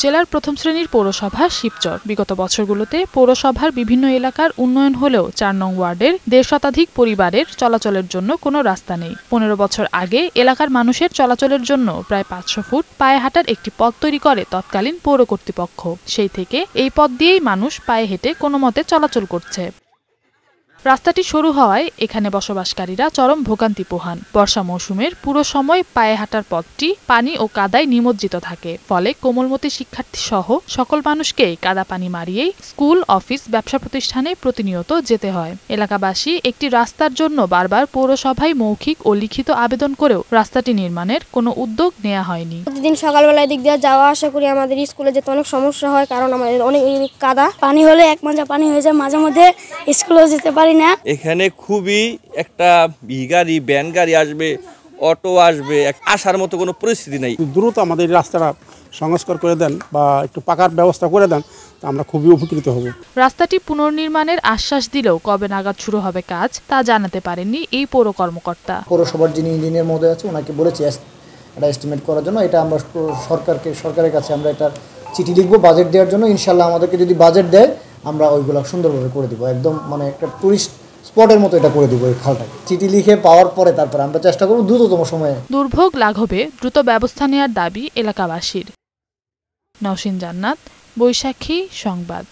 জেলার প্রথম শ্রেণীর পৌরসভা শিবচর। বিগত বছরগুলোতে পৌরসভার বিভিন্ন এলাকার উন্নয়ন হলেও ৪ নং ওয়ার্ডের ১.৫ শতাধিক পরিবারের চলাচলের জন্য কোনো রাস্তা নেই। ১৫ বছর আগে এলাকার মানুষের চলাচলের জন্য প্রায় ৫০০ ফুট পায়ে হাঁটার একটি পথ তৈরি করে তৎকালীন পৌর কর্তৃপক্ষ। সেই থেকে এই পথ দিয়েই মানুষ পায়ে হেঁটে কোনো মতে চলাচল করছে। রাস্তাটি সরু হওয়ায় এখানে বসবাসকারীরা চরম ভোগান্তি পোহান। বর্ষা মৌসুমের পুরো সময় পায়ে হাঁটার পথটি পানি ও কাদায় নিমজ্জিত থাকে। ফলে কোমলমতি শিক্ষার্থী সহ সকল মানুষকেই কাদা পানি মারিয়েই স্কুল, অফিস, ব্যবসা প্রতিষ্ঠানে প্রতিনিয়ত যেতে হয়। এলাকাবাসী একটি রাস্তার জন্য বারবার পৌরসভায় মৌখিক ও লিখিত আবেদন করেও রাস্তাটি নির্মাণের কোনো উদ্যোগ নেওয়া হয়নি। প্রতিদিন সকালবেলায় দিক দিয়ে যাওয়া আসা করি, আমাদের স্কুলে যেতে অনেক সমস্যা হয়, কারণ আমাদের অনেক কাদা পানি হলে এক মাজা পানি হয়ে যায়, মাঝে মধ্যে স্কুলেও যেতে পারি না। এখানে খুবই একটা গাড়ি, ভ্যান গাড়ি আসবে, অটো আসবে, আসার মতো কোনো পরিস্থিতি নেই। দ্রুত আমাদের রাস্তাটা সংস্কার করে দেন বা একটু পাকার ব্যবস্থা করে দেন, আমরা খুবই উপকৃত হব। রাস্তাটি পুনর্নির্মাণের আশ্বাস দিলেও কবে নাগাদ শুরু হবে কাজ তা জানাতে পারেননি এই পৌর কর্মকর্তা। পৌরসভার যিনি ইঞ্জিনিয়ার মহোদয় আছে ওনাকে বলেছি এটা এস্টিমেট করার জন্য। এটা আমরা সরকারের কাছে আমরা একটা চিঠি লিখবো বাজেট দেওয়ার জন্য। ইনশাল্লাহ আমাদেরকে যদি বাজেট দেয় আমরা ওইগুলো সুন্দরভাবে করে দিব, একদম মানে একটা টুরিস্ট স্পটের মতো এটা করে দিব। এই খালটাকে চিঠি লিখে পাওয়ার পরে তারপর আমরা চেষ্টা করব দ্রুততম সময়ে। দুর্ভোগ লাঘবে দ্রুত ব্যবস্থা নেওয়ার দাবি এলাকাবাসীর। নওশীন জান্নাত, বৈশাখী সংবাদ।